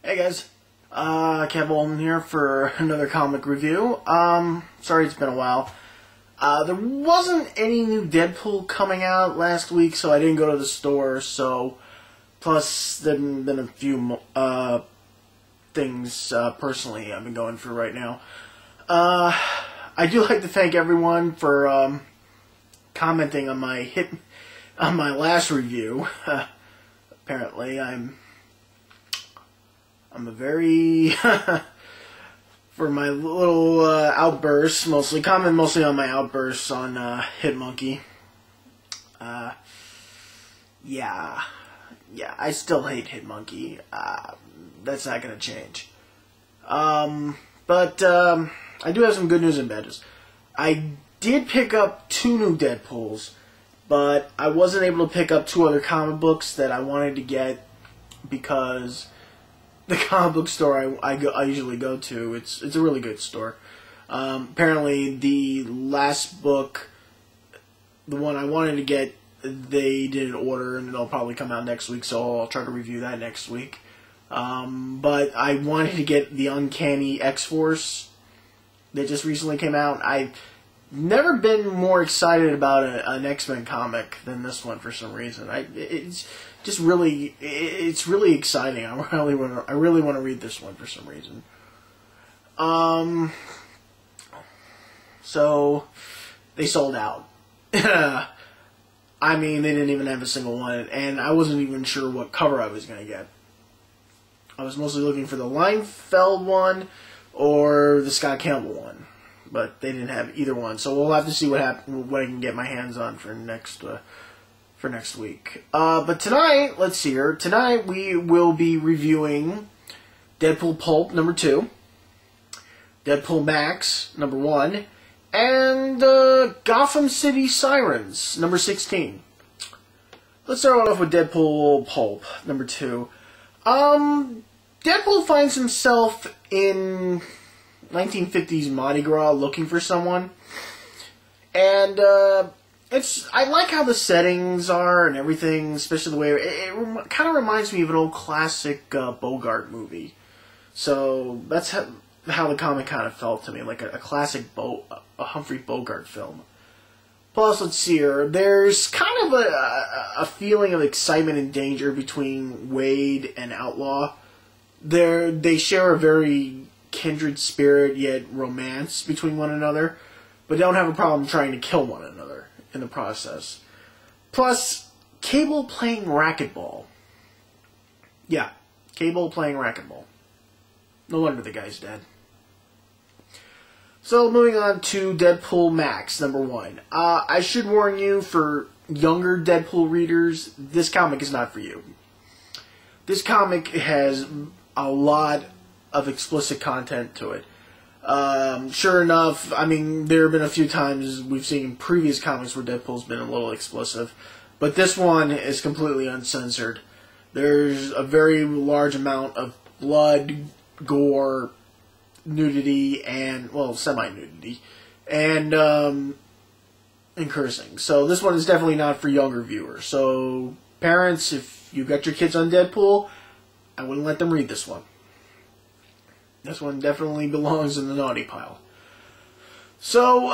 Hey guys, Kavalden here for another comic review. Sorry it's been a while. There wasn't any new Deadpool coming out last week, so I didn't go to the store, plus there've been a few, things, personally I've been going through right now. I do like to thank everyone for, commenting on my last review. Apparently, I'm a very, for my little outbursts, comment mostly on my outbursts on Hitmonkey. Yeah, I still hate Hitmonkey. That's not gonna change. But I do have some good news and bad news. I did pick up 2 new Deadpools, but I wasn't able to pick up 2 other comic books that I wanted to get because the comic book store I usually go to, it's a really good store. Apparently the last book, the one I wanted to get, they didn't order and it'll probably come out next week, so I'll try to review that next week. But I wanted to get the Uncanny X-Force that just recently came out. I've never been more excited about an X-Men comic than this one for some reason. It's really exciting. I really want to read this one for some reason. So they sold out. I mean, they didn't even have a single one, and I wasn't even sure what cover I was gonna get. I was mostly looking for the Liefeld one or the Scott Campbell one, but they didn't have either one. So we'll have to see what I can get my hands on for next week. But tonight, let's see here. Tonight we will be reviewing Deadpool Pulp number 2, Deadpool Max number 1, and Gotham City Sirens number 16. Let's start off with Deadpool Pulp number 2. Deadpool finds himself in 1950s Mardi Gras looking for someone, and I like how the settings are and everything, especially the way it kind of reminds me of an old classic Bogart movie. So that's how the comic kind of felt to me, like a classic a Humphrey Bogart film. Plus, let's see here, there's kind of a feeling of excitement and danger between Wade and Outlaw. They share a very kindred spirit, yet romance between one another, but don't have a problem trying to kill one another in the process. Plus, Cable playing racquetball. Yeah, Cable playing racquetball. No wonder the guy's dead. So, moving on to Deadpool Max, number 1. I should warn you, for younger Deadpool readers, this comic is not for you. This comic has a lot of explicit content to it. Sure enough, I mean, there have been a few times we've seen previous comics where Deadpool's been a little explicit, but this one is completely uncensored. There's a very large amount of blood, gore, nudity, and, well, semi-nudity, and cursing. So this one is definitely not for younger viewers. So, parents, if you've got your kids on Deadpool, I wouldn't let them read this one. This one definitely belongs in the naughty pile. So,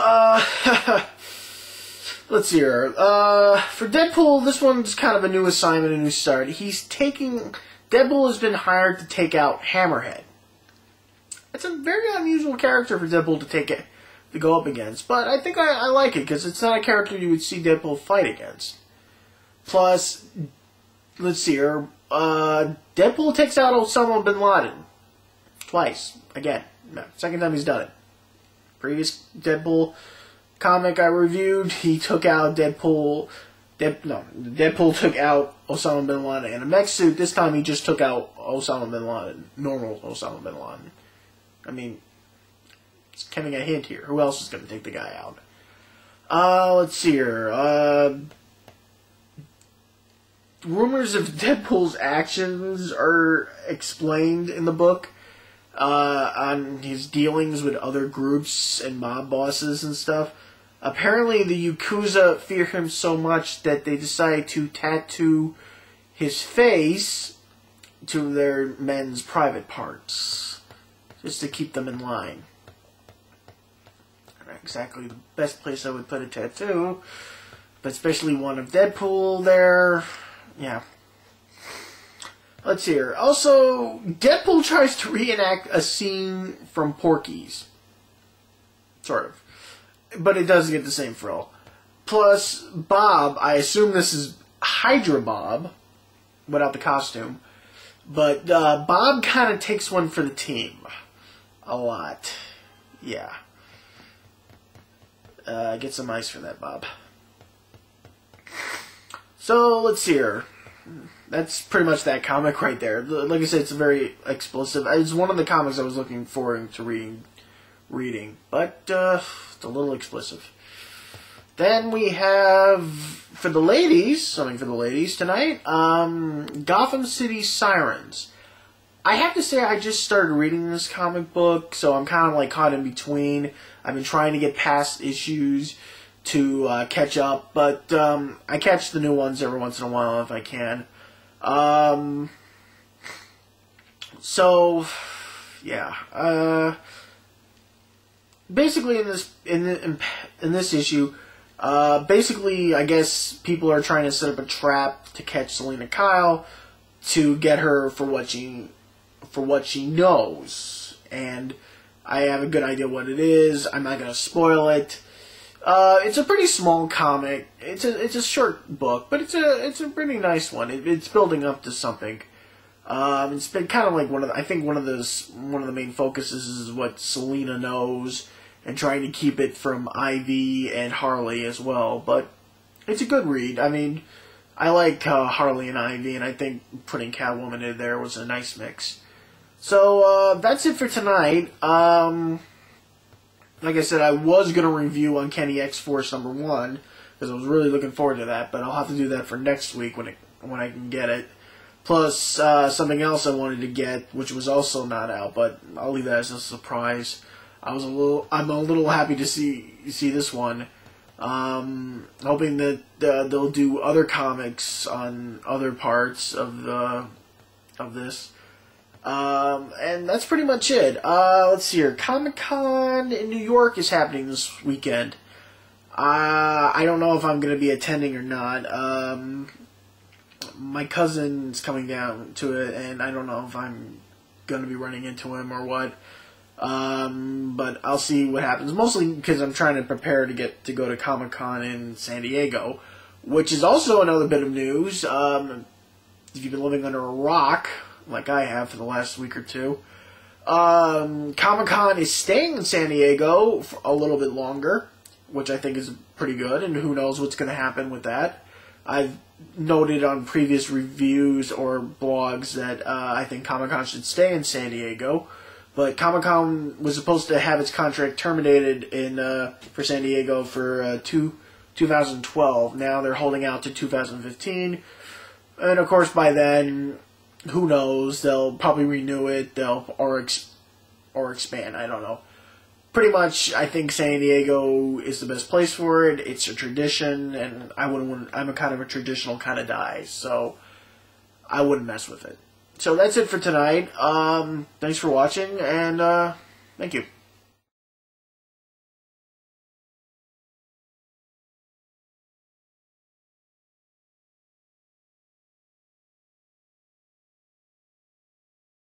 let's see here. For Deadpool, this one's kind of a new assignment, a new start. Deadpool has been hired to take out Hammerhead. It's a very unusual character for Deadpool to go up against, but I think I like it, because it's not a character you would see Deadpool fight against. Plus, let's see here, Deadpool takes out Osama bin Laden. Twice. Again. No, second time he's done it. Previous Deadpool comic I reviewed, he took out Deadpool took out Osama bin Laden in a mech suit. This time he just took out Osama bin Laden. Normal Osama bin Laden. I mean, it's giving a hint here. Who else is going to take the guy out? Let's see here. Rumors of Deadpool's actions are explained in the book. On his dealings with other groups and mob bosses and stuff. Apparently the Yakuza fear him so much that they decide to tattoo his face to their men's private parts, just to keep them in line. Not exactly the best place I would put a tattoo, but especially one of Deadpool there. Yeah. Let's see here. Also, Deadpool tries to reenact a scene from Porky's. Sort of. But it doesn't get the same thrill. Plus, Bob, I assume this is Hydra Bob, without the costume. But Bob kind of takes one for the team. A lot. Yeah. Get some ice for that, Bob. So, let's see here. That's pretty much that comic right there. Like I said, it's very explicit. It's one of the comics I was looking forward to reading. But, it's a little explicit. Then we have, for the ladies, something for the ladies tonight, Gotham City Sirens. I have to say, I just started reading this comic book, so I'm kind of like caught in between. I've been trying to get past issues to catch up, but I catch the new ones every once in a while if I can. So, yeah. Basically, in this issue, basically, I guess people are trying to set up a trap to catch Selina Kyle to get her for what she knows, and I have a good idea what it is. I'm not going to spoil it. It's a pretty small comic. It's a short book, but it's a pretty nice one. It's building up to something. It's been kind of like one of the main focuses is what Selina knows, and trying to keep it from Ivy and Harley as well. But it's a good read. I mean, I like Harley and Ivy, and I think putting Catwoman in there was a nice mix. So that's it for tonight. Like I said, I was going to review Uncanny X-Force #1, because I was really looking forward to that, but I'll have to do that for next week when I can get it. Plus, something else I wanted to get, which was also not out, but I'll leave that as a surprise. I'm a little happy to see this one. Hoping that they'll do other comics on other parts of this. And that's pretty much it. Let's see here. Comic-Con in New York is happening this weekend. I don't know if I'm going to be attending or not. My cousin's coming down to it, and I don't know if I'm going to be running into him or what. But I'll see what happens. Mostly because I'm trying to prepare to go to Comic-Con in San Diego, which is also another bit of news. If you've been living under a rock, like I have for the last week or two, Comic-Con is staying in San Diego for a little bit longer, which I think is pretty good, and who knows what's going to happen with that. I've noted on previous reviews or blogs that I think Comic-Con should stay in San Diego, but Comic-Con was supposed to have its contract terminated for San Diego for 2012. Now they're holding out to 2015, and of course by then, who knows? They'll probably renew it. Or expand. I don't know. Pretty much, I think San Diego is the best place for it. It's a tradition, and I'm a kind of a traditional kind of guy, so I wouldn't mess with it. So that's it for tonight. Thanks for watching, and thank you.